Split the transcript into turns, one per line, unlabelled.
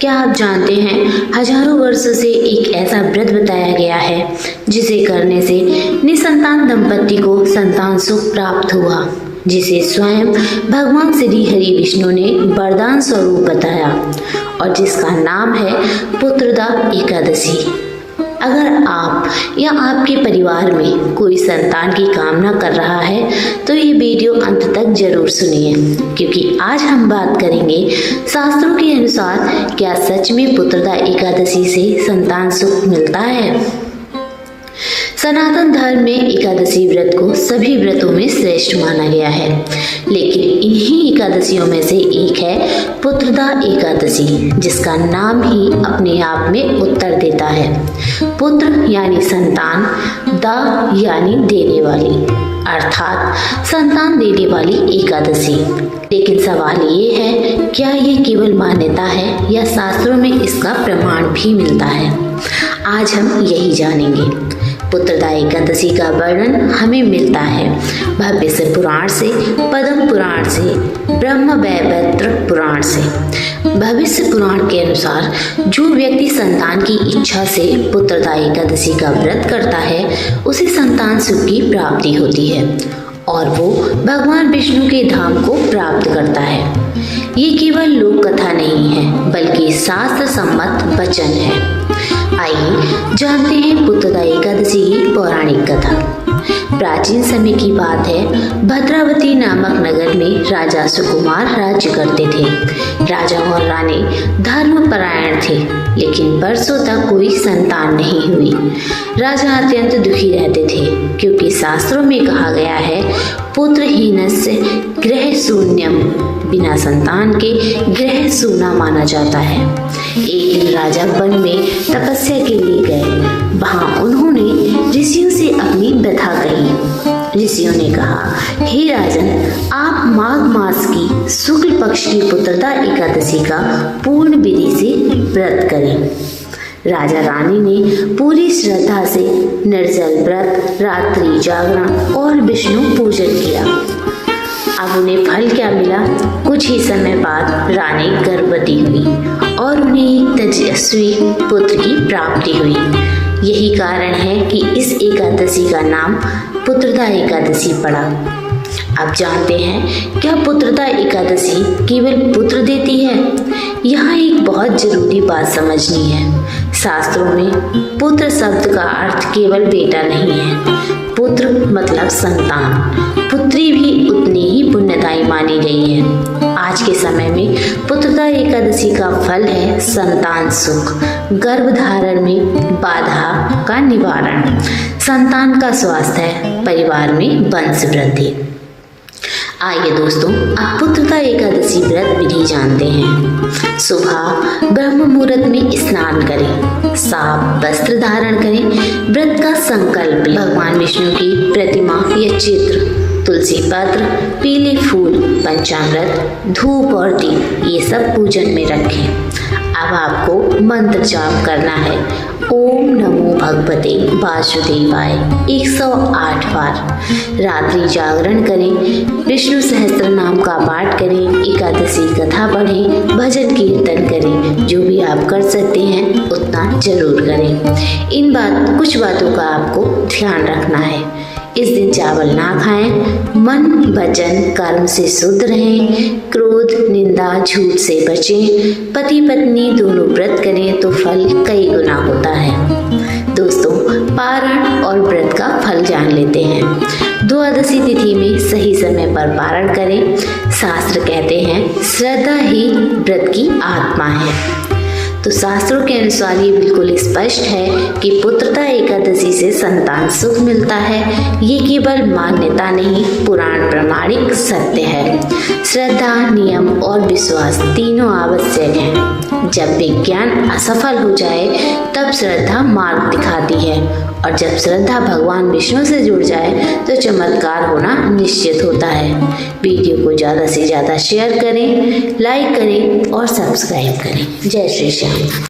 क्या आप जानते हैं हजारों वर्षों से एक ऐसा व्रत बताया गया है जिसे करने से निसंतान दंपति को संतान सुख प्राप्त हुआ, जिसे स्वयं भगवान श्री हरि विष्णु ने वरदान स्वरूप बताया और जिसका नाम है पुत्रदा एकादशी। अगर आप या आपके परिवार में कोई संतान की कामना कर रहा है तो ये वीडियो अंत तक जरूर सुनिए, क्योंकि आज हम बात करेंगे शास्त्रों के अनुसार क्या सच में पुत्रदा एकादशी से संतान सुख मिलता है। सनातन धर्म में एकादशी व्रत को सभी व्रतों में श्रेष्ठ माना गया है, लेकिन इन्हीं एकादशियों में से एक है पुत्रदा एकादशी, जिसका नाम ही अपने आप में उत्तर देता है। पुत्र यानी संतान, दा यानी देने वाली, अर्थात संतान देने वाली एकादशी। लेकिन सवाल ये है, क्या ये केवल मान्यता है या शास्त्रों में इसका प्रमाण भी मिलता है? आज हम यही जानेंगे। पुत्रदा एकादशी का वर्णन हमें मिलता है भविष्य पुराण से, पद्म पुराण से, ब्रह्म वैवर्त पुराण से। भविष्य पुराण के अनुसार जो व्यक्ति संतान की इच्छा से पुत्रदा एकादशी का व्रत करता है उसे संतान सुख की प्राप्ति होती है और वो भगवान विष्णु के धाम को प्राप्त करता है। ये केवल लोक कथा नहीं है बल्कि शास्त्र सम्मत वचन है। आइए जानते हैं पुत्रदा एकादशी की पौराणिक कथा। प्राचीन समय की बात है, भद्रावती नामक नगर में राजा सुकुमार राज्य करते थे। राजा और रानी धर्मपरायण थे, लेकिन बरसों तक कोई संतान नहीं हुई। राजा अत्यंत दुखी रहते थे, क्योंकि शास्त्रों में कहा गया है पुत्रहीनस्य गृह शून्यम, बिना संतान के गृह सूना माना जाता है। एक दिन राजा वन में तपस्या के लिए गए। वहां उन्होंने ऋषियों से अपनी व्यथा कही। ऋषियों ने कहा, हे राजन, आप माघ मास की शुक्ल पक्ष की पुत्रदा एकादशी का पूर्ण विधि से व्रत करें। राजा रानी ने पूरी श्रद्धा से निर्जल व्रत, रात्रि जागरण और विष्णु पूजन किया। अब उन्हें फल क्या मिला? कुछ ही समय बाद रानी गर्भवती हुई और उन्हें एक तेजस्वी पुत्र की प्राप्ति हुई। यही कारण है कि इस एकादशी का नाम पुत्रदा एकादशी पड़ा। अब जानते हैं, क्या पुत्रदा एकादशी केवल पुत्र देती है? यहाँ एक बहुत जरूरी बात समझनी है। शास्त्रों में पुत्र शब्द का अर्थ केवल बेटा नहीं है। पुत्र मतलब संतान, पुत्री भी उतनी ही पुण्यदायी मानी गई है। आज के समय में पुत्रदा एकादशी का फल है संतान सुख, गर्भधारण में बाधा का निवारण, संतान का स्वास्थ्य, परिवार में वंश वृद्धि। आइए दोस्तों, आप पुत्रदा एकादशी व्रत विधि जानते हैं। सुबह ब्रह्म मुहूर्त में स्नान करें, साफ वस्त्र धारण करें, व्रत का संकल्प लें, भगवान विष्णु की प्रतिमा या चित्र, तुलसी पत्र, पीले फूल, पंचामृत, धूप और दीप ये सब पूजन में रखें। अब आपको मंत्र जाप करना है, ओम नमो भगवते वासुदेवाय 108 बार। रात्रि जागरण करें, विष्णु सहस्त्र नाम का पाठ करें, एकादशी कथा पढ़ें, भजन कीर्तन करें। जो भी आप कर सकते हैं उतना जरूर करें। कुछ बातों का आपको ध्यान रखना है। इस दिन चावल ना खाएं, मन वचन कर्म से शुद्ध रहें, क्रोध निंदा झूठ से बचें, पति पत्नी दोनों व्रत करें तो फल कई गुना होता है। दोस्तों, पारण और व्रत का फल जान लेते हैं। द्वादशी तिथि में सही समय पर पारण करें। शास्त्र कहते हैं श्रद्धा ही व्रत की आत्मा है। तो शास्त्रों के अनुसार ये बिल्कुल स्पष्ट है कि पुत्रदा एकादशी से संतान सुख मिलता है। ये केवल मान्यता नहीं, पुराण प्रमाणिक सत्य है। श्रद्धा, नियम और विश्वास तीनों आवश्यक हैं। जब विज्ञान असफल हो जाए तब श्रद्धा मार्ग दिखाती है, और जब श्रद्धा भगवान विष्णु से जुड़ जाए तो चमत्कार होना निश्चित होता है। वीडियो को ज़्यादा से ज़्यादा शेयर करें, लाइक करें और सब्सक्राइब करें। जय श्री श्याम।